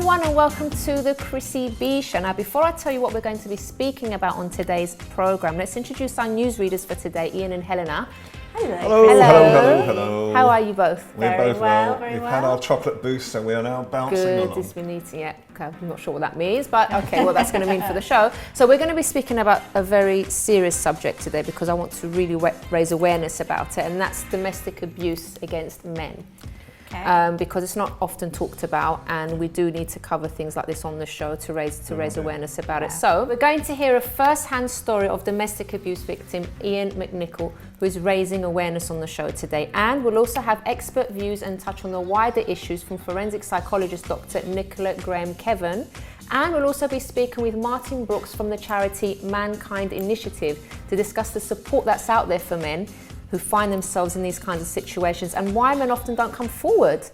everyone and welcome to the Chrissy B Show. Now before I tell you what we're going to be speaking about on today's programme, let's introduce our newsreaders for today, Ian and Helena. Hello. Hello, hello, hello, hello. How are you both? We're Very both well, well. very We've well. had our chocolate boost, so we are now bouncing Good, along. this we need to, okay, I'm not sure what that means, but okay, what that's going to mean for the show. So we're going to be speaking about a very serious subject today because I want to really raise awareness about it, and that's domestic abuse against men. Okay. Because it's not often talked about, and we do need to cover things like this on the show to raise awareness about it. So we're going to hear a first-hand story of domestic abuse victim Ian McNicholl, who is raising awareness on the show today, and we'll also have expert views and touch on the wider issues from forensic psychologist Dr Nicola Graham-Kevan, and we'll also be speaking with Martin Brooks from the charity Mankind Initiative to discuss the support that's out there for men who find themselves in these kinds of situations and why men often don't come forward,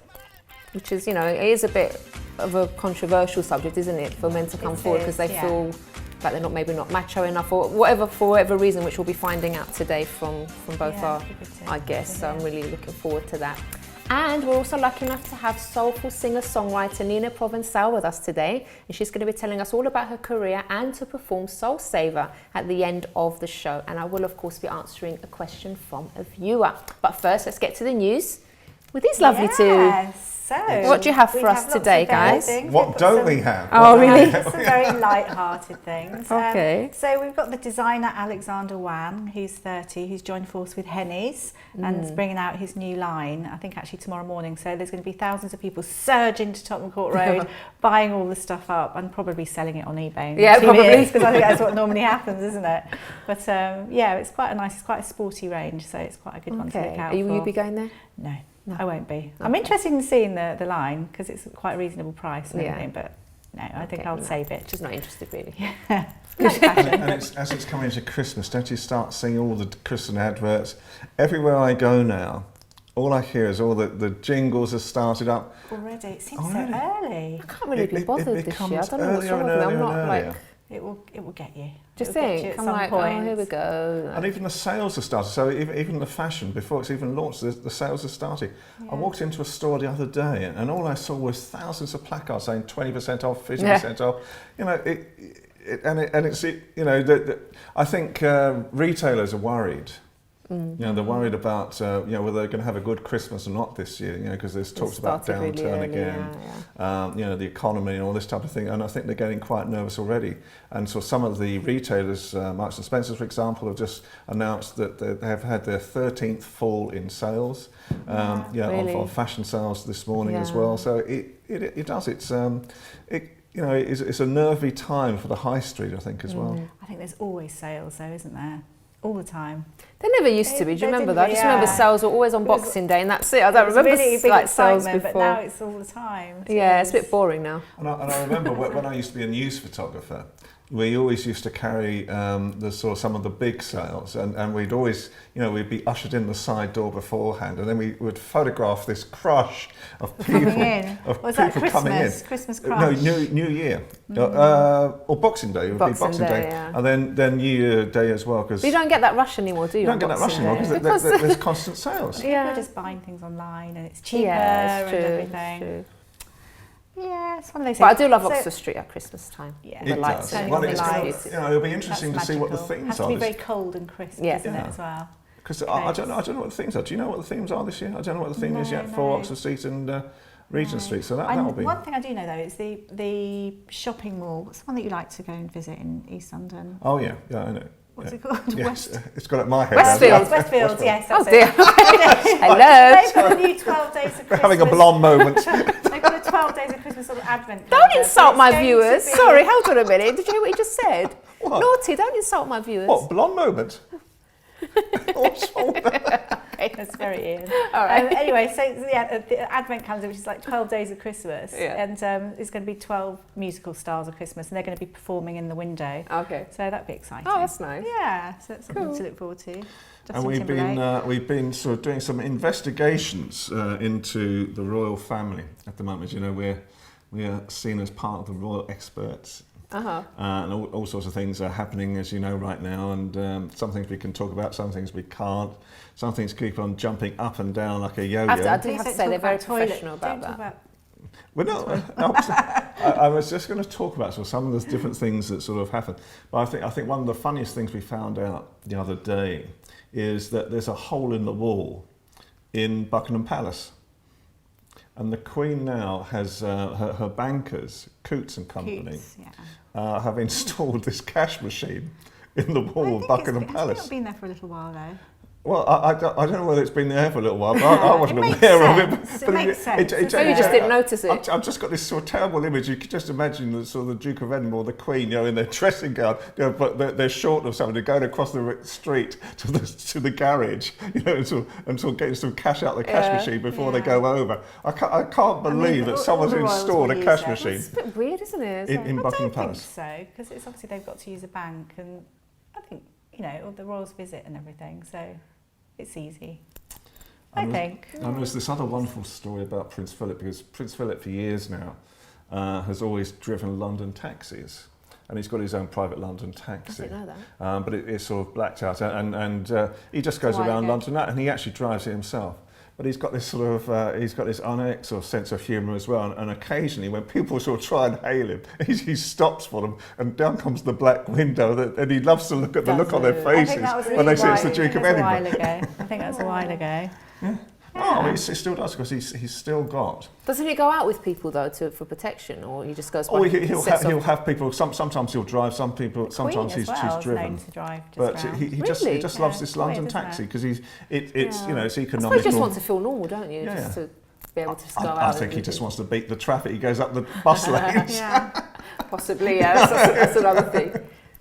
which is, you know, it is a bit of a controversial subject, isn't it, for men to come forward because they feel like they're maybe not macho enough or whatever, for whatever reason, which we'll be finding out today from both our guests. So I'm really looking forward to that. And we're also lucky enough to have soulful singer-songwriter Nina Provencal with us today, and she's going to be telling us all about her career and to perform Soul Saver at the end of the show. And I will, of course, be answering a question from a viewer. But first, let's get to the news with these lovely two. So, what do you have for us today, guys? What don't we have? Oh, really? Some very light-hearted things. Okay. So we've got the designer Alexander Wang, who's 30, who's joined force with Henny's and is bringing out his new line, I think actually tomorrow morning. So there's going to be thousands of people surging to Tottenham Court Road, buying all the stuff up and probably selling it on eBay. Yeah, probably. Because I think that's what normally happens, isn't it? But yeah, it's quite a sporty range, so it's quite a good one to look out for. Will you be going there? No. No. I won't be. I'm interested in seeing the line because it's quite a reasonable price and everything, but no, I think I'll save it. Just not interested, really. And as it's coming into Christmas, don't you start seeing all the Christmas adverts? Everywhere I go now, all I hear is all the jingles are started up. Already? It seems so early. I can't really be bothered this year. I don't know what's earlier wrong and with me. I'm earlier not and like... earlier. It will get you. Just It'll get you think, at I'm some like, point. oh, here we go. And even the sales have started. So even the fashion, before it's even launched, the sales are starting. Yeah. I walked into a store the other day, and all I saw was thousands of placards saying 20% off, 50% off. You know, it's you know, I think retailers are worried. You know, they're worried about you know, whether they're going to have a good Christmas or not this year. You know, because there's talks about downturn really again. You know, the economy and all this type of thing. And I think they're getting quite nervous already. And so some of the retailers, Marks and Spencer, for example, have just announced that they have had their 13th fall in sales. Really? of fashion sales this morning as well. So it does. It's you know, it's a nervy time for the high street, I think, as well. I think there's always sales, though, isn't there? All the time. There never used to be. Do you remember that? I just remember sales were always on Boxing Day, and that's it. I don't remember really big like sales excitement, before. but now it's all the time. It's a bit boring now. And I remember when I used to be a news photographer, we always used to carry some of the big sales, and we'd always, you know, we'd be ushered in the side door beforehand, and then we would photograph this crush of people coming in. Christmas crush? No, New Year, or Boxing Day. It would be Boxing Day, and then New Year Day as well. Because you don't get that rush anymore, do you? You don't get that rush anymore because there's constant sales. People are just buying things online, and it's cheaper and everything. True. Yeah, it's one of those things. But I do love Oxford Street at Christmas time. Yeah, the lights. Well, it'll be interesting to see what the themes are. It has to be very cold and crisp, isn't it, as well? Because I don't know what the themes are. Do you know what the themes are this year? I don't know what the theme is yet for Oxford Street and Regent Street. So that'll be. One thing I do know though is the shopping mall. What's the one that you like to go and visit in East London? Oh yeah, I know. What's it called? Yes, it's got at my head. Westfield, yes. That's dear. Hello. They've got a new 12 days of Christmas. We're having a blonde moment. They've got a 12 days of Christmas sort of advent. Don't insult my viewers. Sorry, hold on a minute. Did you hear what he just said? What? Naughty, don't insult my viewers. What, blonde moment? What's wrong with that? That's very Ian. All right. Anyway, so the Advent calendar, which is like 12 days of Christmas, and it's going to be 12 musical stars of Christmas, and they're going to be performing in the window. Okay. So that'd be exciting. Oh, that's nice. Yeah, so that's something to look forward to. And we've been sort of doing some investigations into the royal family at the moment. You know, we are seen as part of the royal experts. And all sorts of things are happening, as you know, right now, and some things we can talk about, some things we can't. Some things keep on jumping up and down like a yo-yo. I do have to say they're very professional about that. We're not. I was just going to talk about sort of some of the different things that sort of happen. But I think one of the funniest things we found out the other day is that there's a hole in the wall in Buckingham Palace. And the Queen now has her bankers, Coots and Company, have installed this cash machine in the wall of Buckingham Palace. It's been there for a little while though. Well, I don't know whether it's been there for a little while, but I wasn't aware of it. It makes sense. So you just didn't notice it? I've just got this sort of terrible image. You could just imagine the sort of the Duke of Edinburgh, the Queen, in their dressing gown, but they're short of something. They're going across the street to the garage, and sort of getting some cash out of the cash machine before they go over. I can't believe that someone's installed a cash machine. It's a bit weird, isn't it? In Buckingham Palace. I don't think so, because it's obviously they've got to use a bank, and I think the royals visit and everything, so. It's easy, I think. And there's this other wonderful story about Prince Philip, because Prince Philip for years now has always driven London taxis. And he's got his own private London taxi. I didn't know that. But it's sort of blacked out. And he just goes around London, and he actually drives it himself. But he's got this sort of, he's got this unex sort of sense of humour as well. And occasionally, when people sort of try and hail him, he stops for them, and down comes the black window. And he loves to look at the look on their faces when they say it's the Duke of Edinburgh. I think that was a while ago. Yeah. Oh, he still does, because he's still got. Doesn't he go out with people though for protection, or he just goes? Oh, he'll have people. Sometimes he'll drive. Sometimes he's driven. Known to drive but he just loves this London taxi, because it's it's economical. I suppose you just want to feel normal, don't you? Yeah. Just to be able to go out. I think he just wants to beat the traffic. He goes up the bus lanes. Possibly, yeah. That's another thing.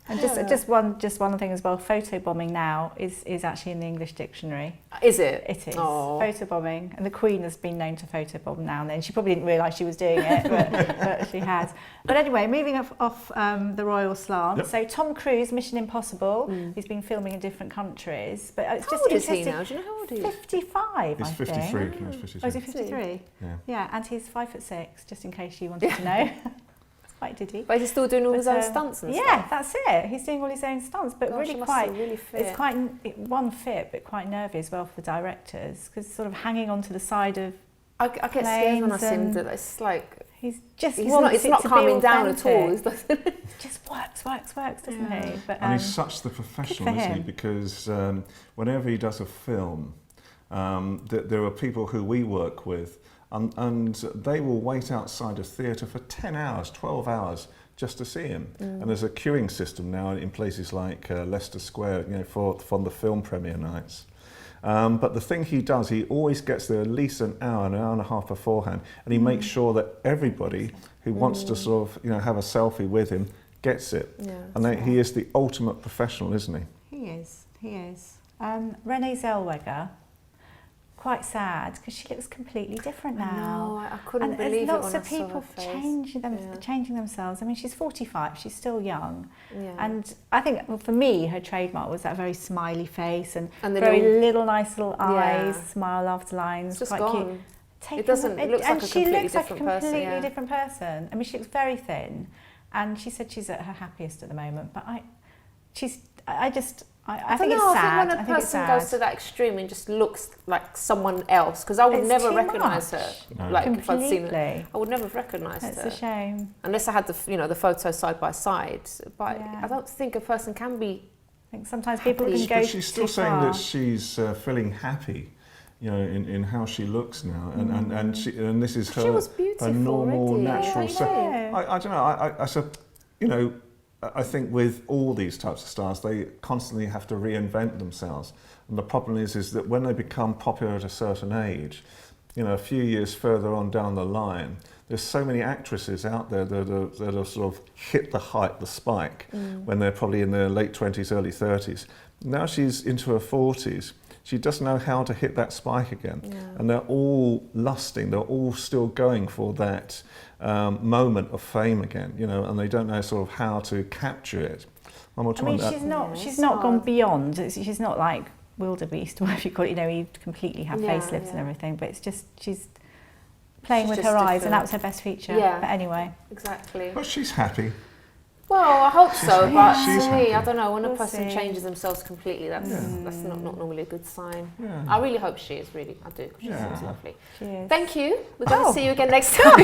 And just one thing as well. Photobombing now is actually in the English dictionary. Is it? It is. Oh. Photobombing, and the Queen has been known to photobomb now and then. She probably didn't realise she was doing it, but she has. But anyway, moving off the royal slant. Yep. So Tom Cruise, Mission Impossible. He's been filming in different countries, but it's just interesting. How old is he now? Do you know how old he is? 55. He's 53. He's 53. Oh, is he 53? Yeah, and he's 5'6", just in case you wanted to know. Quite did he? But he's still doing all his own stunts and stuff. Yeah, that's it. He's doing all his own stunts, but Gosh, really fit. It's quite one fit, but quite nervy as well for the directors, because sort of hanging onto the side of. I get scared when I see him. It's like he's not calming down at all. It just works, doesn't he? But, and he's such the professional, isn't he? Because whenever he does a film, there are people who we work with. And they will wait outside a theatre for 10 hours, 12 hours just to see him. And there's a queuing system now in places like Leicester Square, for the film premiere nights. But the thing he does, he always gets there at least an hour and a half beforehand, and he makes sure that everybody who wants to sort of have a selfie with him gets it. Yeah, and he is the ultimate professional, isn't he? He is. Renee Zellweger. Quite sad, because she looks completely different now. No, I couldn't believe it when I saw her face. Lots of people changing themselves. I mean, she's 45, she's still young. Yeah. And I think, for me, her trademark was that very smiley face and very little nice little eyes, smile after lines. It's just quite gone. Cute. It looks like a completely different person. I mean, she looks very thin, and she said she's at her happiest at the moment. But I think it's sad. I think when a person goes to that extreme and just looks like someone else, because I would never recognise her. No. Like completely. if I'd seen her, I would never have recognised her. It's a shame. Unless I had the photo side by side. But I don't think a person can be. I think sometimes people can go. But she's still saying that she's feeling happy, in how she looks now, and this is her normal, natural self. I don't know. I think with all these types of stars, they constantly have to reinvent themselves. And the problem is that when they become popular at a certain age, a few years further on down the line, there's so many actresses out there that are sort of hit the spike, when they're probably in their late 20s, early 30s. Now she's into her 40s. She doesn't know how to hit that spike again. Yeah. And they're all lusting, they're all still going for that moment of fame again, and they don't know sort of how to capture it. She's not gone beyond. She's not like wildebeest, whatever you call it. You completely have facelifts and everything, but it's just she's playing with her eyes, and that was her best feature. Yeah. But anyway, exactly. But she's happy. Well, I hope so, but she's to me, happy. I don't know, when a We'll person see. changes themselves completely, that's not normally a good sign. Yeah. I really hope she is, really, I do, because she Yeah. seems lovely. Cheers. Thank you. We're going to see you again next time.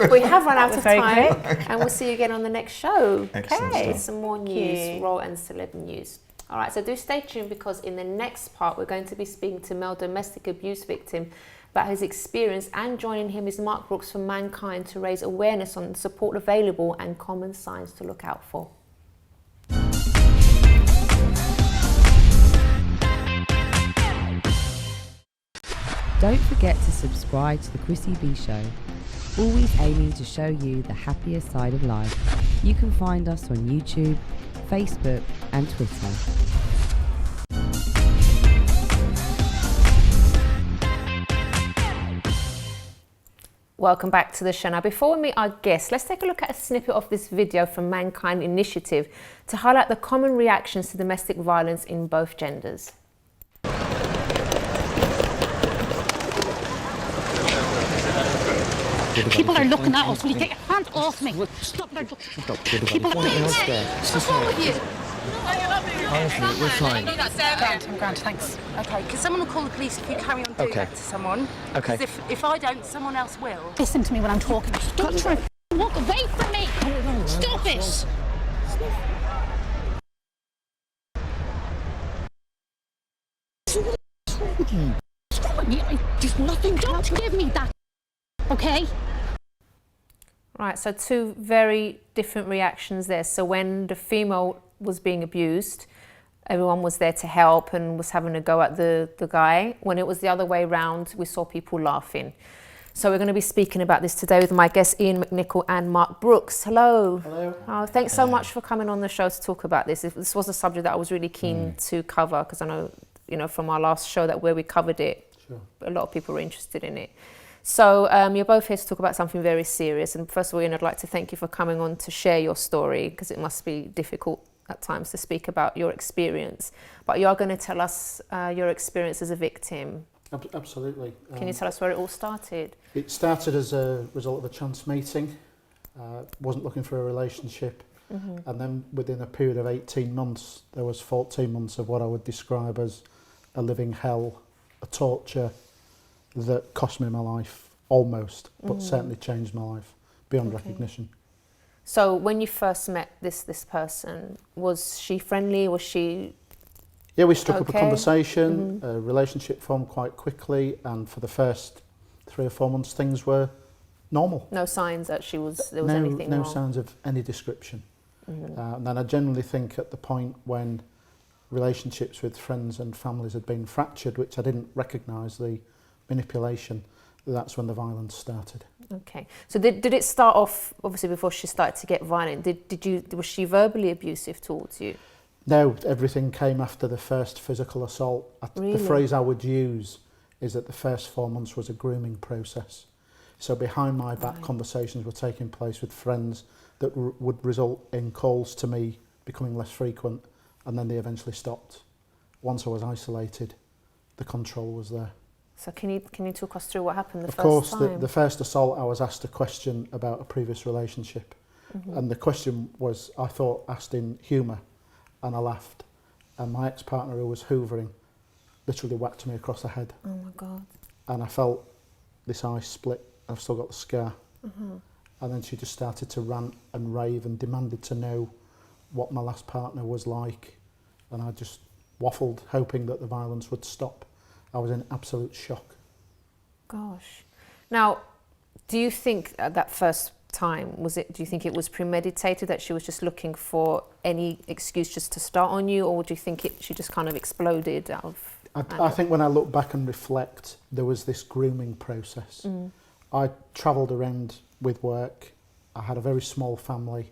We have run out was of very time, and we'll see you again on the next show. Excellent Okay, stuff. some more Thank news, you. raw and celeb news. All right, so do stay tuned, because in the next part, we're going to be speaking to male domestic abuse victim about his experience, and joining him is Mark Brooks from Mankind to raise awareness on the support available and common signs to look out for. Don't forget to subscribe to the Chrissy B Show, always aiming to show you the happier side of life. You can find us on YouTube, Facebook and Twitter. Welcome back to the show. Now, before we meet our guests, let's take a look at a snippet of this video from Mankind Initiative to highlight the common reactions to domestic violence in both genders. People are looking at us. Will you get your hand off me? Stop. People are being scared. What's wrong with you? Honestly, we're fine. I'm grand, thanks. Okay, because someone will call the police if you carry on doing that to someone. Okay. 'Cause if I don't, someone else will. Listen to me when I'm talking. Don't try to walk away from me. Stop it. What's wrong with you? There's nothing. Don't give me that. Okay? Right, so two very different reactions there. So when the female was being abused, everyone was there to help and was having a go at the guy. When it was the other way around, we saw people laughing. So we're going to be speaking about this today with my guests Ian McNicholl and Mark Brooks. Hello. Hello. Oh, thanks so much for coming on the show to talk about this. This was a subject that I was really keen to cover, because I know, from our last show where we covered it, Sure. a lot of people were interested in it. So you're both here to talk about something very serious. And first of all, Ian, I'd like to thank you for coming on to share your story, because it must be difficult at times to speak about your experience. But you are going to tell us your experience as a victim. Absolutely. Can you tell us where it all started? It started as a result of a chance meeting. Wasn't looking for a relationship. And then within a period of 18 months, there was 14 months of what I would describe as a living hell, a torture that cost me my life almost, but certainly changed my life beyond recognition. So when you first met this person, was she friendly? Was she... Yeah, we struck up a Okay. conversation, a relationship formed quite quickly, and for the first 3 or 4 months things were normal. No signs that there was anything no wrong? signs of any description. And then I generally think at the point when relationships with friends and families had been fractured, which I didn't recognise the manipulation, that's when the violence started. Okay. So did it start off, obviously before she started to get violent, was she verbally abusive towards you? No, everything came after the first physical assault. Really? The phrase I would use is that the first 4 months was a grooming process. So behind my back conversations were taking place with friends that would result in calls to me becoming less frequent, and then they eventually stopped. Once I was isolated, the control was there. So can you talk us through what happened Of first course, time? the first assault, I was asked a question about a previous relationship. And the question was, I thought, asked in humour, and I laughed. And my ex-partner, who was hoovering, literally whacked me across the head. Oh my God. And I felt this eye split. I've still got the scar. And then she just started to rant and rave and demanded to know what my last partner was like. And I just waffled, hoping that the violence would stop. I was in absolute shock. Gosh. Now, do you think at that first time, do you think it was premeditated, that she was just looking for any excuse just to start on you, or do you think she just kind of exploded out of I think when I look back and reflect, there was this grooming process. I travelled around with work. I had a very small family.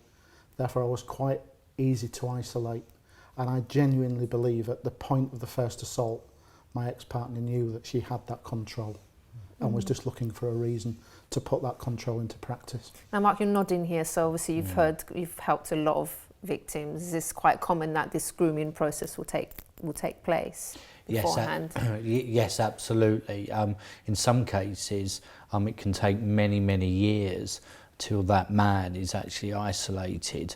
Therefore, I was quite easy to isolate. And I genuinely believe at the point of the first assault, my ex-partner knew that she had that control and was just looking for a reason to put that control into practice. Now, Mark, you're nodding here, so obviously you've helped a lot of victims. Is this quite common that this grooming process will take place beforehand? Yes, absolutely. In some cases, it can take many years till that man is actually isolated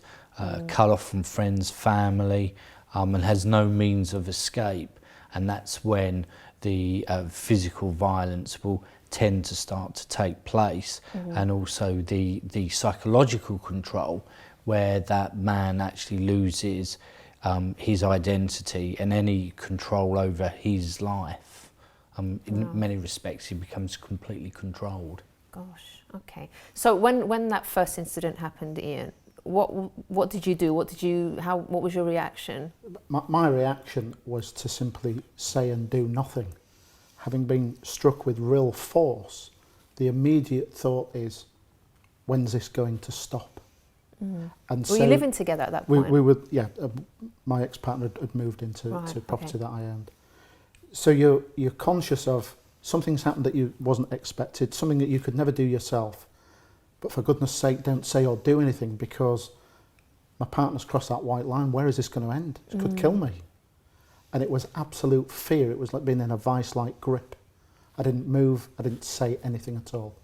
cut off from friends, family, and has no means of escape. And that's when the physical violence will tend to start to take place, and also the psychological control, where that man actually loses his identity and any control over his life. In many respects, he becomes completely controlled. Gosh, okay. So when that first incident happened, Ian, what did you do? What was your reaction? My reaction was to simply say and do nothing. Having been struck with real force, the immediate thought is, when's this going to stop? And Were you living together at that point? We were, yeah. My ex-partner had moved into property that I owned. So you're conscious of something's happened that you wasn't expected, something that you could never do yourself. But for goodness sake, don't say or do anything, because my partner's crossed that white line. Where is this going to end? It could kill me. And it was absolute fear. It was like being in a vice-like grip. I didn't move. I didn't say anything at all.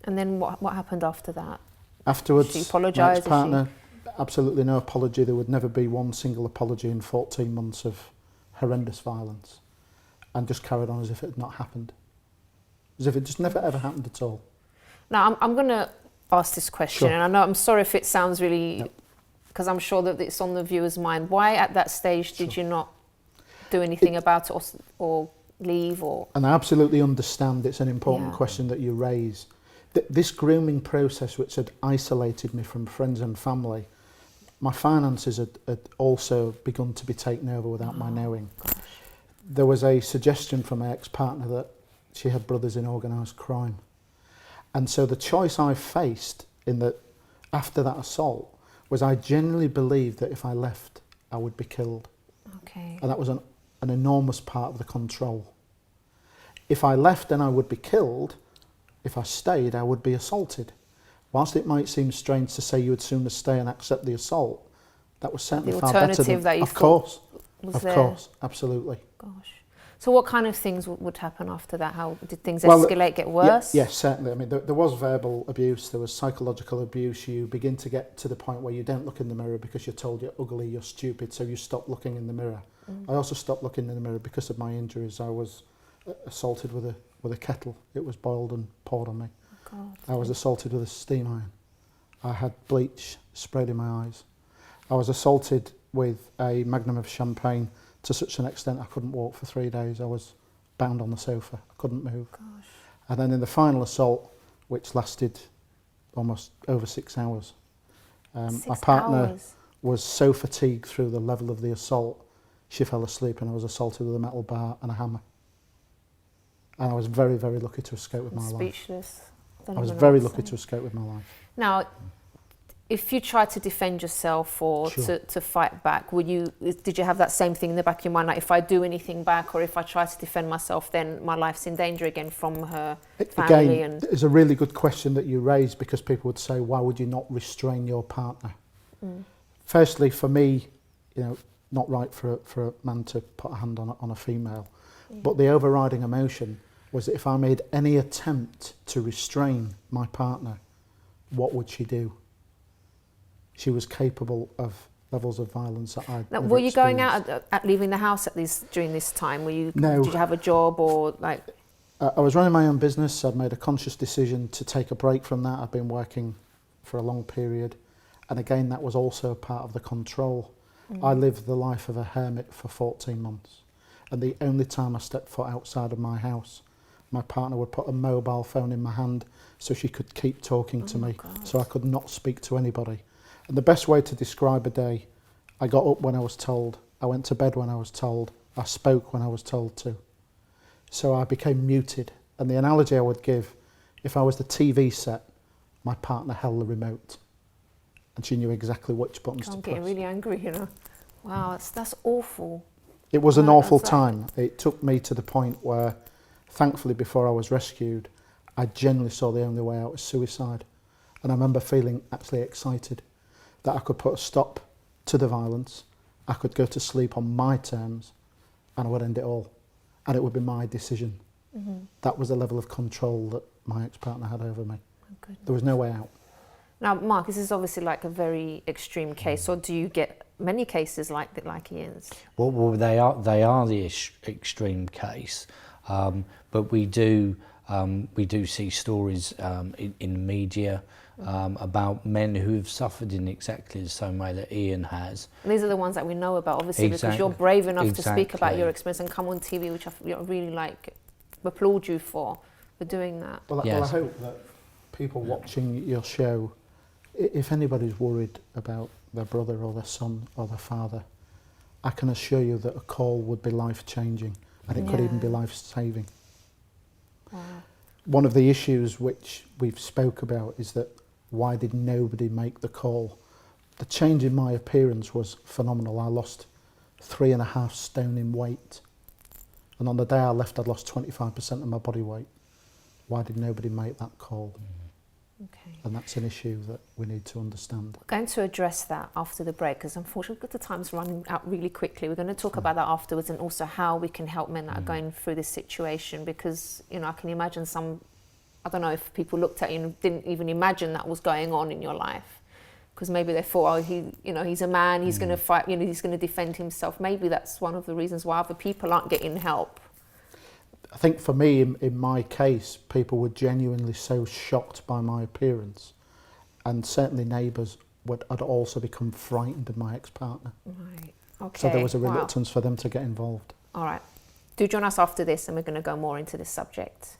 And then what happened after that? Afterwards, she apologised? My ex-partner, absolutely no apology. There would never be one single apology in 14 months of horrendous violence, and just carried on as if it had not happened, as if it just never ever happened at all. Now I'm going to ask this question, and I know, I'm sorry if it sounds really, because I'm sure that it's on the viewer's mind. Why at that stage did you not do anything about it, or leave? And I absolutely understand it's an important question that you raise. This grooming process, which had isolated me from friends and family, my finances had also begun to be taken over without my knowing. Gosh. There was a suggestion from my ex-partner that she had brothers in organised crime. And so the choice I faced after that assault was, I genuinely believed that if I left, I would be killed. Okay. And that was an enormous part of the control. If I left, then I would be killed. If I stayed, I would be assaulted. Whilst it might seem strange to say you would sooner stay and accept the assault, that was certainly far better than... that you of course, was of course, absolutely. Gosh. So what kind of things would happen after that? How did things escalate, get worse? Yes, certainly. I mean, there was verbal abuse, there was psychological abuse. You begin to get to the point where you don't look in the mirror because you're told you're ugly, you're stupid, so you stop looking in the mirror. I also stopped looking in the mirror because of my injuries. I was assaulted with a kettle. It was boiled and poured on me. God. I was assaulted with a steam iron. I had bleach sprayed in my eyes. I was assaulted with a magnum of champagne to such an extent I couldn't walk for 3 days. I was bound on the sofa. I couldn't move. Gosh. And then in the final assault, which lasted almost over 6 hours, my partner was so fatigued through the level of the assault, she fell asleep, and I was assaulted with a metal bar and a hammer. And I was very, very lucky to escape with my life. Speechless. I was very lucky to escape with my life. Now, if you tried to defend yourself or to fight back, did you have that same thing in the back of your mind, like, if I do anything back or if I try to defend myself, then my life's in danger again from her family? Again, it's a really good question that you raise, because people would say, why would you not restrain your partner? Firstly, for me, not right for a man to put a hand on a female. But the overriding emotion was that if I made any attempt to restrain my partner, what would she do? She was capable of levels of violence that I'd never Were you going experienced. out at leaving the house during this time? No. Did you have a job or like? I was running my own business. I'd made a conscious decision to take a break from that. I'd been working for a long period, and again that was also part of the control. I lived the life of a hermit for 14 months, and the only time I stepped foot outside of my house, my partner would put a mobile phone in my hand so she could keep talking to me, so I could not speak to anybody. And the best way to describe a day, I got up when I was told, I went to bed when I was told, I spoke when I was told to. So I became muted. And the analogy I would give, if I was the TV set, my partner held the remote, and she knew exactly which buttons to press. I'm getting really angry, Wow, that's awful. It was an awful time. It took me to the point where, thankfully, before I was rescued, I genuinely saw the only way out was suicide. And I remember feeling actually excited that I could put a stop to the violence, I could go to sleep on my terms, and I would end it all. And it would be my decision. That was the level of control that my ex-partner had over me. There was no way out. Now, Mark, this is obviously like a very extreme case, or do you get many cases like Ian's? Well, they are the extreme case, but we do see stories in the media about men who have suffered in exactly the same way that Ian has. And these are the ones that we know about, obviously, because you're brave enough to speak about your experience and come on TV, which I really like, applaud you for doing that. Well, I hope that people watching your show, if anybody's worried about their brother or their son or their father, I can assure you that a call would be life-changing, and it could even be life-saving. Wow. One of the issues which we've spoke about is that why did nobody make the call? The change in my appearance was phenomenal. I lost 3.5 stone in weight, and on the day I left I'd lost 25% of my body weight. Why did nobody make that call? Okay. And that's an issue that we need to understand. We're going to address that after the break, because unfortunately the time's running out really quickly. We're going to talk about that afterwards, and also how we can help men that are going through this situation, because, you know, I can imagine I don't know if people looked at you and didn't even imagine that was going on in your life, because maybe they thought, oh, he's a man, he's going to fight, he's going to defend himself. Maybe that's one of the reasons why other people aren't getting help. I think for me, in my case, people were genuinely so shocked by my appearance, and certainly neighbours had also become frightened of my ex-partner. Right, okay. So there was a reluctance for them to get involved. All right. Do join us after this, and we're going to go more into this subject.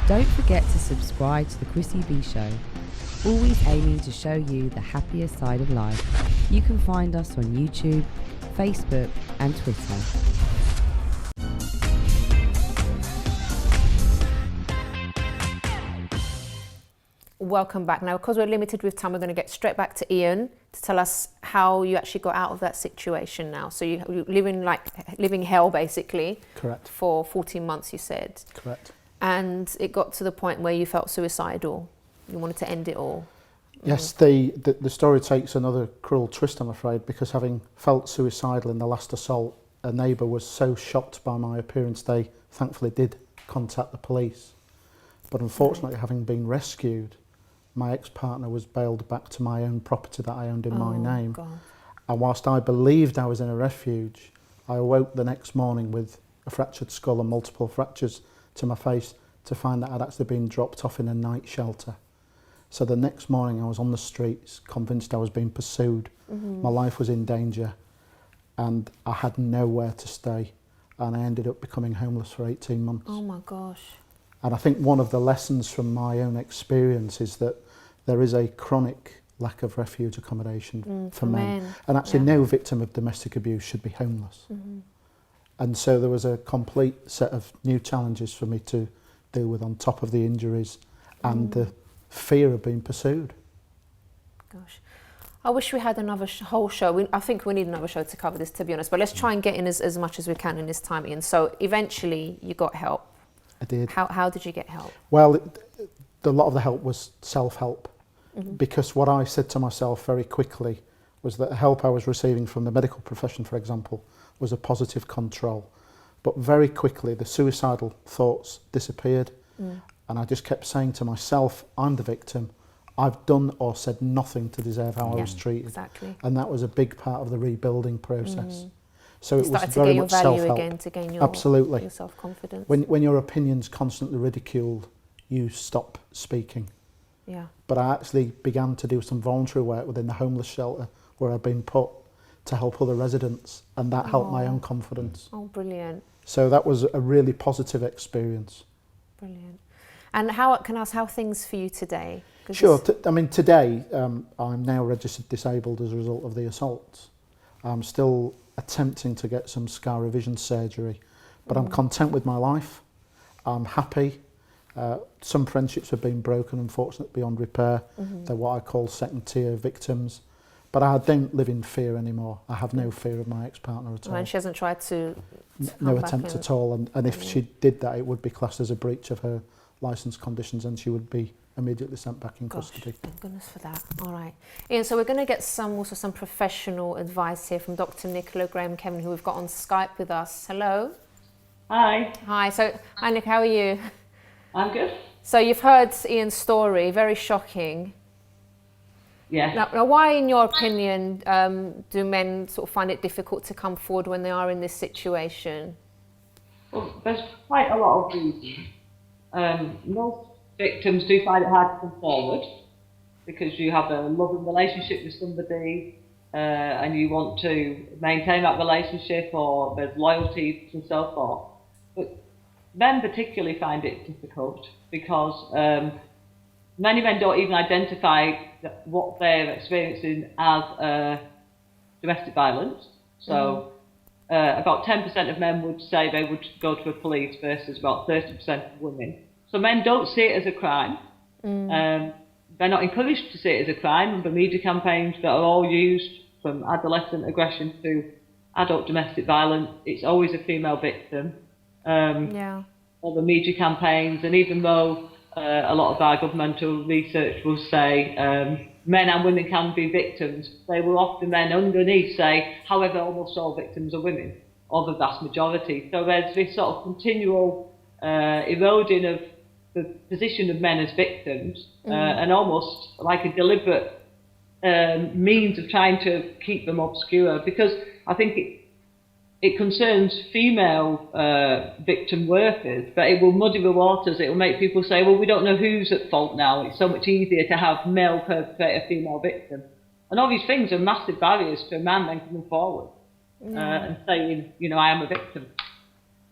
Don't forget to subscribe to the Chrissy B Show, always aiming to show you the happier side of life. You can find us on YouTube, Facebook and Twitter. Welcome back. Now, because we're limited with time, we're going to get straight back to Ian to tell us how you actually got out of that situation now. So you're living hell, basically. Correct. For 14 months, you said. Correct. And it got to the point where you felt suicidal. You wanted to end it all. Yes, the story takes another cruel twist, I'm afraid, because having felt suicidal in the last assault, a neighbour was so shocked by my appearance they thankfully did contact the police. But unfortunately, having been rescued, my ex-partner was bailed back to my own property that I owned in my name. God. And whilst I believed I was in a refuge, I awoke the next morning with a fractured skull and multiple fractures to my face to find that I'd actually been dropped off in a night shelter. So the next morning I was on the streets, convinced I was being pursued. My life was in danger, and I had nowhere to stay. And I ended up becoming homeless for 18 months. Oh my gosh. And I think one of the lessons from my own experience is that there is a chronic lack of refuge accommodation for men. And actually no victim of domestic abuse should be homeless. And so there was a complete set of new challenges for me to deal with on top of the injuries and the fear of being pursued. Gosh. I wish we had another whole show. I think we need another show to cover this, to be honest. But let's try and get in as much as we can in this time, Ian. So eventually you got help. I did. How did you get help? Well, a lot of the help was self-help. Because what I said to myself very quickly was that the help I was receiving from the medical profession, for example, was a positive control. But very quickly the suicidal thoughts disappeared. And I just kept saying to myself, I'm the victim. I've done or said nothing to deserve how I was treated. Exactly. And that was a big part of the rebuilding process. So You it was started to very gain your much value self-help. again, to gain your Absolutely. your self-confidence. When your opinion's constantly ridiculed, you stop speaking. Yeah. But I actually began to do some voluntary work within the homeless shelter where I'd been put to help other residents, and that helped my own confidence. Oh, brilliant. So that was a really positive experience. Brilliant. And how can I ask how things for you today? Sure. I mean, today I'm now registered disabled as a result of the assaults. I'm still attempting to get some scar revision surgery, but I'm content with my life. I'm happy. Some friendships have been broken, unfortunately, beyond repair. They're what I call second-tier victims. But I don't live in fear anymore. I have no fear of my ex-partner at all. And she hasn't tried to no attempt at all. And if she did that, it would be classed as a breach of her licence conditions, and she would be immediately sent back in custody. Thank goodness for that. All right. Ian, so we're going to get some professional advice here from Dr Nicola Graham-Kevan, who we've got on Skype with us. Hello. Hi. Hi. So, hi Nick, how are you? I'm good. So you've heard Ian's story, very shocking. Yes. Now, why, in your opinion, do men sort of find it difficult to come forward when they are in this situation? Well, there's quite a lot of reasons. Most victims do find it hard to come forward because you have a loving relationship with somebody and you want to maintain that relationship, or there's loyalty and so forth. But men particularly find it difficult because many men don't even identify what they're experiencing as domestic violence. So about 10% of men would say they would go to the police versus about 30% of women. So men don't see it as a crime. They're not encouraged to see it as a crime. The media campaigns that are all used, from adolescent aggression to adult domestic violence, it's always a female victim. All the media campaigns, and even though a lot of our governmental research will say men and women can be victims, they will often then underneath say, however, almost all victims are women, or the vast majority. So there's this sort of continual eroding of the position of men as victims, and almost like a deliberate means of trying to keep them obscure, because I think it concerns female victim workers, but it will muddy the waters. It will make people say, well, we don't know who's at fault now. It's so much easier to have male perpetrator, female victim. And all these things are massive barriers to a man then coming forward and saying, you know, I am a victim.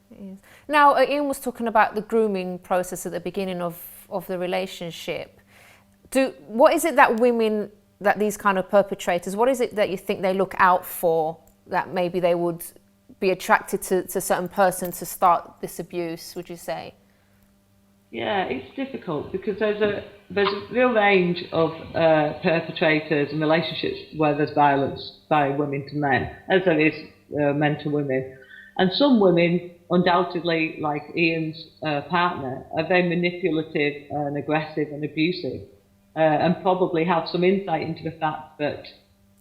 Yes. Now, Ian was talking about the grooming process at the beginning of the relationship. What is it that women, that these kind of perpetrators, what is it that you think they look out for, that maybe they would be attracted to a certain person to start this abuse, would you say? Yeah, it's difficult because there's a real range of perpetrators and relationships where there's violence by women to men, as there is men to women. And some women, undoubtedly, like Ian's partner, are very manipulative and aggressive and abusive, and probably have some insight into the fact that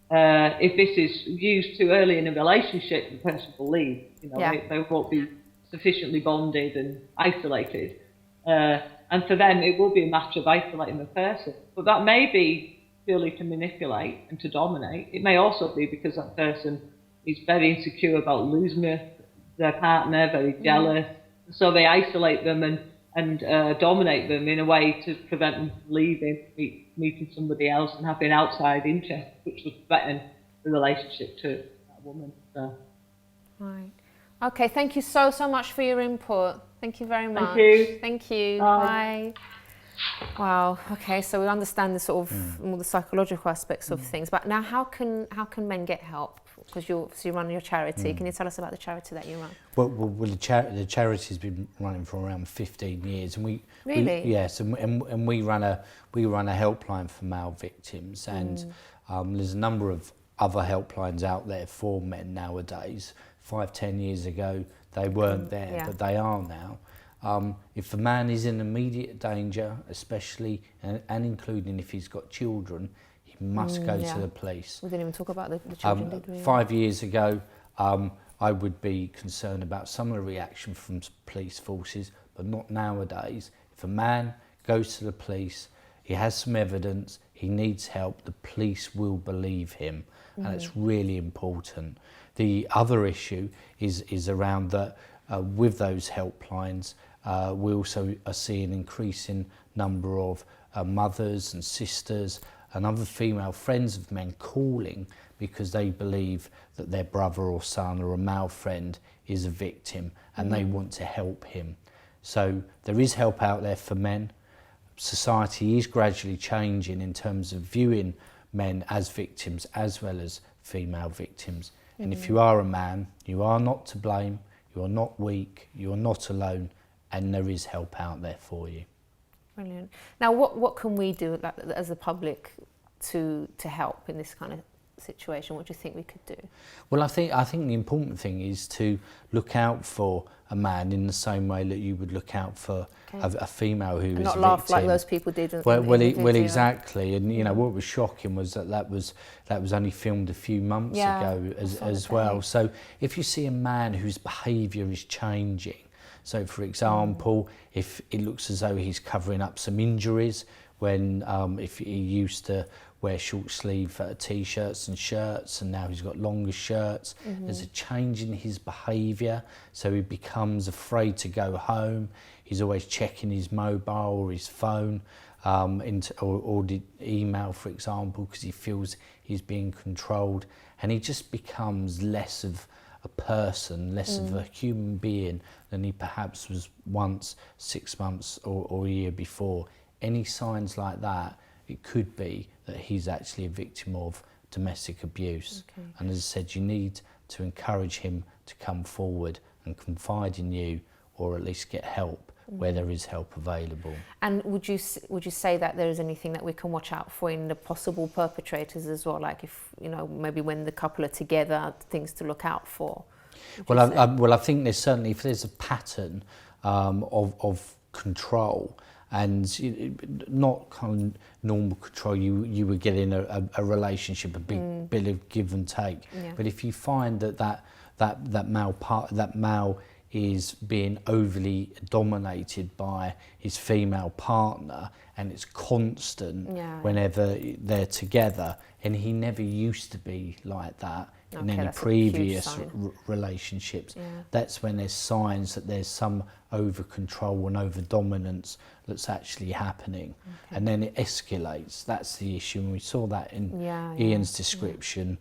if this is used too early in a relationship, the person will leave. You know, they won't be sufficiently bonded and isolated. And for them, it will be a matter of isolating the person. But that may be purely to manipulate and to dominate. It may also be because that person is very insecure about losing their partner, very jealous. So they isolate them and dominate them in a way to prevent them from leaving, meeting somebody else and having outside interest, which would threaten the relationship to that woman. So. Right. Okay, thank you so much for your input. Thank you very much. Thank you. Thank you. Bye. Wow. Okay, so we understand the sort of more the psychological aspects of things, but now how can men get help? Because you run your charity. Can you tell us about the charity that you run? Well, the charity's been running for around 15 years, and we we run a helpline for male victims, and there's a number of other helplines out there for men nowadays. 5-10 years ago, they weren't there, but they are now. If a man is in immediate danger, especially and including if he's got children, he must go to the police. We didn't even talk about the children, did we? 5 years ago, I would be concerned about some of the reaction from police forces, but not nowadays. If a man goes to the police, he has some evidence, he needs help, the police will believe him, and it's really important. The other issue is around that with those helplines, we also are seeing an increasing number of mothers and sisters and other female friends of men calling because they believe that their brother or son or a male friend is a victim and they want to help him. So there is help out there for men. Society is gradually changing in terms of viewing men as victims as well as female victims. And if you are a man, you are not to blame, you are not weak, you are not alone, and there is help out there for you. Brilliant. Now, what can we do as the public to help in this kind of situation? What do you think we could do? Well, I think the important thing is to look out for a man in the same way that you would look out for a female who is not a laugh victim. like those people did. Well, exactly. And you know what was shocking was that was only filmed a few months ago as well. So if you see a man whose behaviour is changing, So for example, if it looks as though he's covering up some injuries, when if he used to wear short sleeve t-shirts and shirts and now he's got longer shirts, there's a change in his behaviour, so he becomes afraid to go home. He's always checking his mobile or his phone, or the email, for example, because he feels he's being controlled, and he just becomes less of a person, less of a human being than he perhaps was once 6 months or a year before. Any signs like that, it could be that he's actually a victim of domestic abuse. Okay. And as I said, you need to encourage him to come forward and confide in you, or at least get help where there is help available. And would you say that there is anything that we can watch out for in the possible perpetrators as well? Like if, you know, maybe when the couple are together, things to look out for? Well, I think there's certainly, if there's a pattern of control, and not kind of normal control, you would get in a relationship, a big bit of give and take. Yeah. But if you find that male is being overly dominated by his female partner, and it's constant whenever they're together, and he never used to be like that in any previous relationships, that's when there's signs that there's some over control and over dominance that's actually happening. And then it escalates. That's the issue, and we saw that in Ian's description.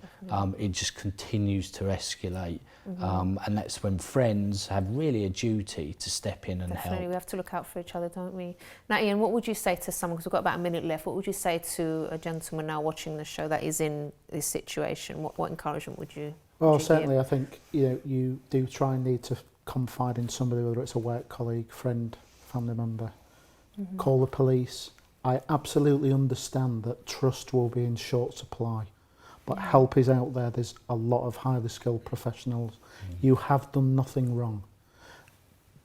It just continues to escalate, and that's when friends have really a duty to step in and help. We have to look out for each other, don't we? Now, Ian, what would you say to someone, because we've got about a minute left, what would you say to a gentleman now watching the show that is in this situation? What encouragement would you certainly give? I think you do try and need to confide in somebody, whether it's a work colleague, friend, family member. Call the police. I absolutely understand that trust will be in short supply, but help is out there. There's a lot of highly skilled professionals. You have done nothing wrong.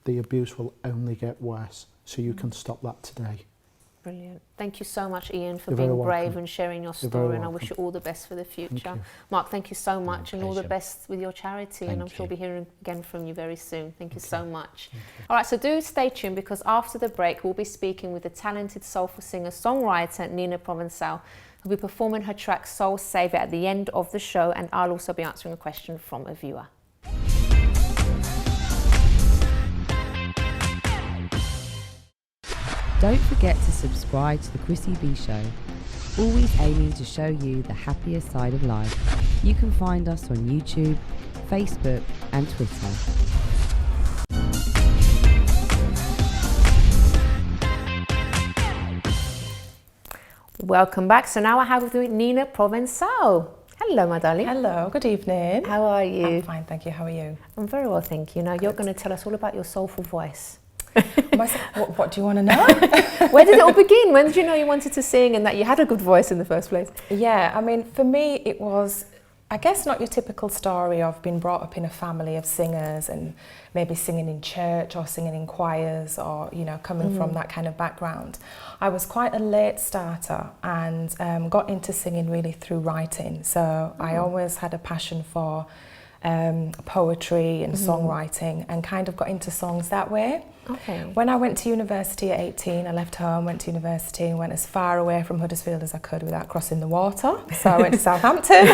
The abuse will only get worse, so you can stop that today. Brilliant. Thank you so much, Ian, for You're being very brave welcome. and sharing your You're very story, and I welcome. wish you all the best for the future. Thank you. Mark, thank you so much, and all the pleasure. best with your charity, and I'm Thank sure we'll you. be hearing again from you very soon. Thank you so much. All right, so do stay tuned, because after the break we'll be speaking with the talented soulful singer-songwriter Nina Provencal, who'll be performing her track Soul Saver at the end of the show, and I'll also be answering a question from a viewer. Don't forget to subscribe to the Chrissy B Show, always aiming to show you the happier side of life. You can find us on YouTube, Facebook and Twitter. Welcome back. So now I have with me Nina Provencal. Hello, my darling. Hello, good evening. How are you? I'm fine, thank you. How are you? I'm very well, thank you. Now you're going to tell us all about your soulful voice. What do you want to know? Where did it all begin? When did you know you wanted to sing and that you had a good voice in the first place? Yeah, I mean, for me, it was, I guess, not your typical story of being brought up in a family of singers and maybe singing in church or singing in choirs or, you know, coming from that kind of background. I was quite a late starter and got into singing really through writing. So I always had a passion for poetry and songwriting, and kind of got into songs that way. Okay. When I went to university at 18, I left home, went to university and went as far away from Huddersfield as I could without crossing the water. So I went to Southampton.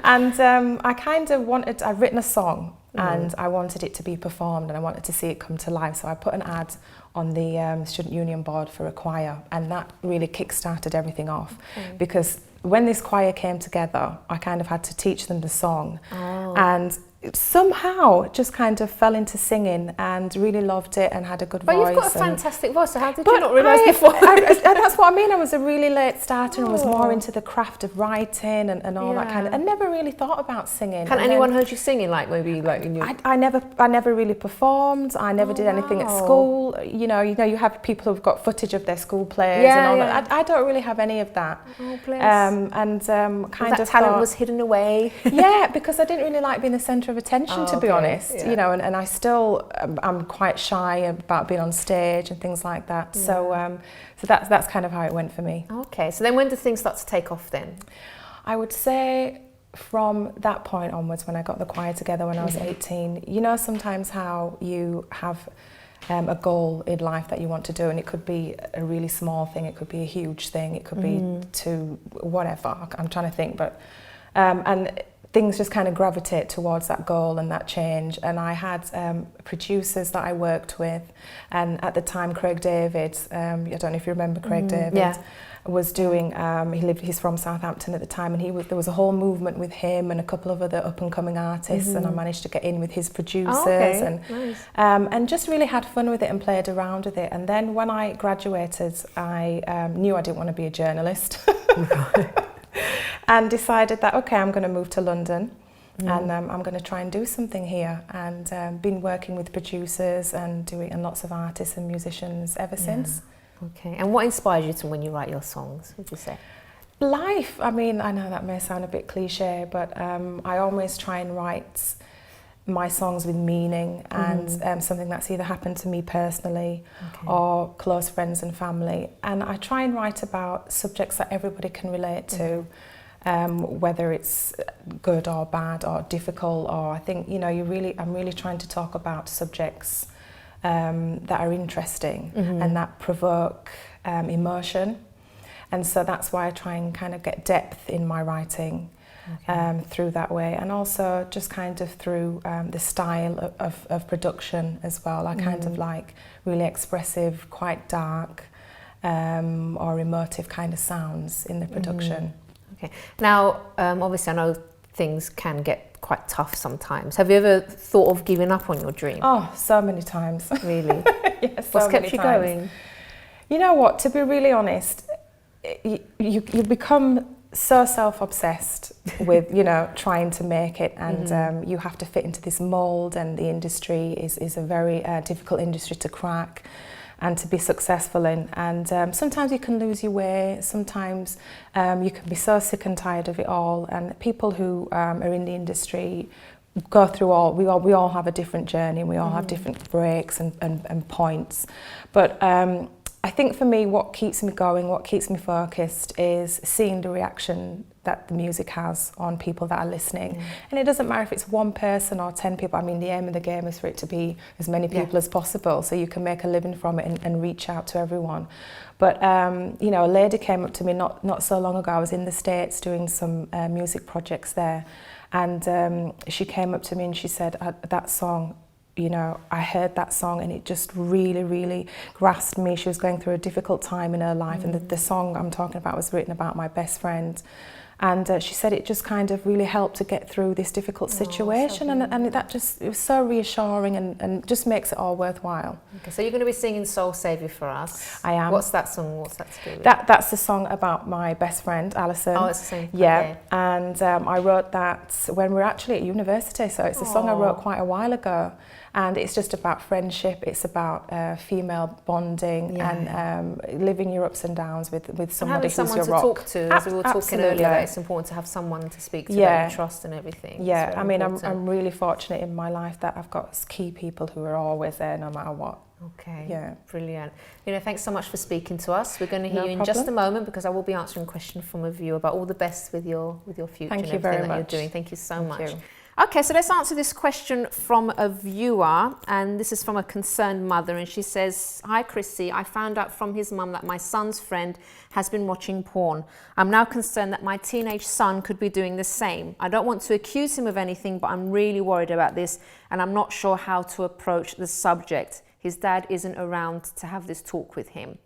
And I kind of wanted, I'd written a song and I wanted it to be performed and I wanted to see it come to life. So I put an ad on the Student Union board for a choir, and that really kick-started everything off. Because when this choir came together, I kind of had to teach them the song. And somehow just kind of fell into singing and really loved it and had a good voice. But you've got a fantastic voice, so how did you not realise before? That's what I mean. I was a really late starter and was more into the craft of writing and all that kind of, and never really thought about singing. Can anyone heard you singing, like maybe like in your... I never really performed. I never did anything at school. You know, you have people who've got footage of their school plays and all that. I don't really have any of that. Oh, bless. Kind that of talent was hidden away. Yeah, because I didn't really like being the centre of attention, to be honest. Yeah. You know, and I still I'm quite shy about being on stage and things like that. Yeah. So that's kind of how it went for me. Okay, so then when did things start to take off then? I would say from that point onwards, when I got the choir together when I was 18, you know, sometimes how you have a goal in life that you want to do, and it could be a really small thing, it could be a huge thing, it could be to whatever, I'm trying to think, but and things just kind of gravitate towards that goal and that change. And I had producers that I worked with, and at the time Craig David, I don't know if you remember Craig David, was doing, he's from Southampton at the time, and there was a whole movement with him and a couple of other up and coming artists, and I managed to get in with his producers, and just really had fun with it and played around with it. And then when I graduated, I knew I didn't want to be a journalist. And decided that, okay, I'm going to move to London and I'm going to try and do something here, and been working with producers and lots of artists and musicians ever since. Okay, and what inspires you to when you write your songs, would you say? Life. I mean, I know that may sound a bit cliche, but I always try and write my songs with meaning and something that's either happened to me personally or close friends and family. And I try and write about subjects that everybody can relate to, whether it's good or bad or difficult, or I think, you know, I'm really trying to talk about subjects that are interesting and that provoke emotion. And so that's why I try and kind of get depth in my writing through that way, and also just kind of through the style of production as well. I kind of like really expressive, quite dark or emotive kind of sounds in the production. Okay. Now, obviously I know things can get quite tough sometimes. Have you ever thought of giving up on your dream? Oh, so many times. Really? Yes, What's kept you going? You know what, to be really honest, you become so self-obsessed with, you know, trying to make it, and you have to fit into this mould, and the industry is a very difficult industry to crack and to be successful in. And sometimes you can lose your way, sometimes you can be so sick and tired of it all, and people who are in the industry go through we all have a different journey, we all have different breaks and points. But I think for me, what keeps me going, what keeps me focused, is seeing the reaction that the music has on people that are listening. And it doesn't matter if it's one person or 10 people. I mean, the aim of the game is for it to be as many people as possible, so you can make a living from it and reach out to everyone. But you know, a lady came up to me not so long ago. I was in the States doing some music projects there, and she came up to me and she said, that song, you know, I heard that song and it just really, really grasped me. She was going through a difficult time in her life, and the song I'm talking about was written about my best friend. And she said it just kind of really helped to get through this difficult situation, and that just, it was so reassuring and just makes it all worthwhile. Okay, so you're going to be singing Soul Saviour for us. I am. What's that song? What's that to do with? That's the song about my best friend, Alison. Oh, it's the same. Yeah, okay. And I wrote that when we were actually at university, so it's a song I wrote quite a while ago. And it's just about friendship, it's about female bonding and living your ups and downs with somebody who's your rock. Having someone to talk to, as we were talking earlier, that it's important to have someone to speak to that you trust and everything. Yeah, I mean, I'm really fortunate in my life that I've got key people who are always there no matter what. Okay, yeah, brilliant. You know, thanks so much for speaking to us. We're going to hear you in just a moment, because I will be answering a question from a viewer about all the best with your future and everything that you're doing. Thank you so much. Okay, so let's answer this question from a viewer, and this is from a concerned mother, and she says, "Hi Chrissy, I found out from his mum that my son's friend has been watching porn. I'm now concerned that my teenage son could be doing the same. I don't want to accuse him of anything, but I'm really worried about this, and I'm not sure how to approach the subject. His dad isn't around to have this talk with him."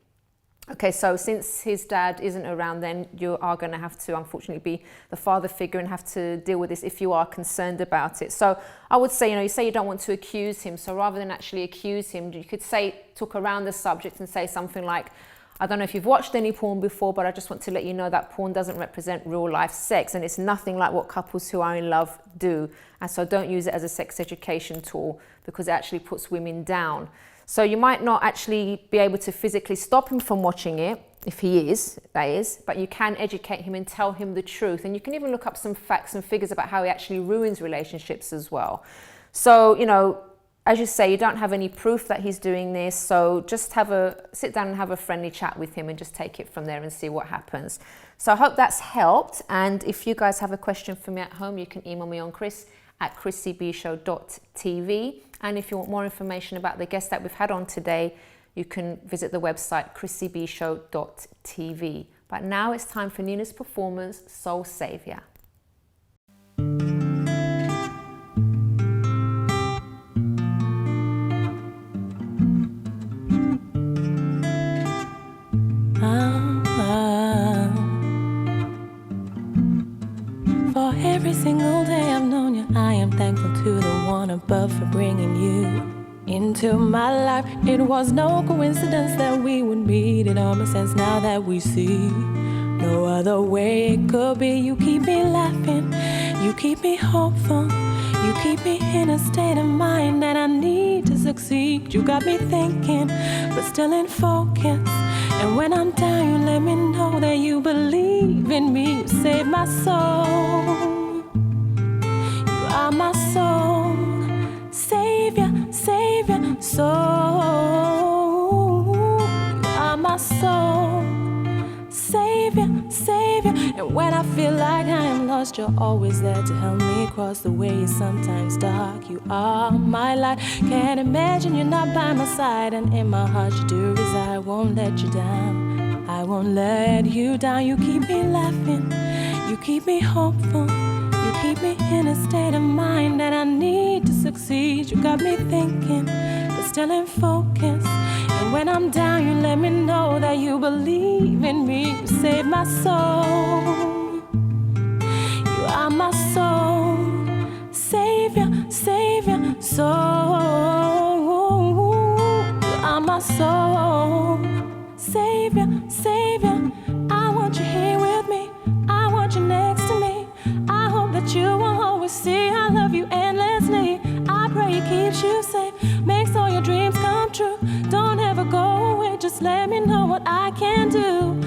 Okay, so since his dad isn't around, then you are going to have to, unfortunately, be the father figure and have to deal with this if you are concerned about it. So I would say, you say you don't want to accuse him. So rather than actually accuse him, you could talk around the subject and say something like, "I don't know if you've watched any porn before, but I just want to let you know that porn doesn't represent real life sex, and it's nothing like what couples who are in love do. And so don't use it as a sex education tool, because it actually puts women down." So you might not actually be able to physically stop him from watching it, if he is, that is, but you can educate him and tell him the truth. And you can even look up some facts and figures about how he actually ruins relationships as well. So, as you say, you don't have any proof that he's doing this, so just sit down and have a friendly chat with him and just take it from there and see what happens. So I hope that's helped. And if you guys have a question for me at home, you can email me on chris@chrissybshow.tv. And if you want more information about the guests that we've had on today, you can visit the website chrissybshow.tv. But now it's time for Nina's performance, Soul Saviour. For every single day I've known you, I am thankful to the one above for bringing you into my life. It was no coincidence that we would meet. It all makes sense now that we see. No other way it could be. You keep me laughing, you keep me hopeful, you keep me in a state of mind that I need to succeed. You got me thinking, but still in focus. And when I'm down, you let me know that you believe in me. You save my soul. You are my soul. Savior, Savior, soul. You are my soul. Savior, Savior. And when I feel like I am lost, you're always there to help me cross the way is sometimes dark. You are my light. Can't imagine you're not by my side. And in my heart you do reside. I won't let you down. I won't let you down. You keep me laughing. You keep me hopeful. You keep me in a state of mind that I need to succeed. You got me thinking, but still in focus. And when I'm down, you let me know that you believe in me. You save my soul. You are my soul. Savior, Savior, soul. You are my soul. Savior, Savior. I want you here with me. I want you next to me. I hope that you will always see I love you endlessly. I pray it keeps you safe, makes all your dreams come true. Don't ever go away, just let me know what I can do.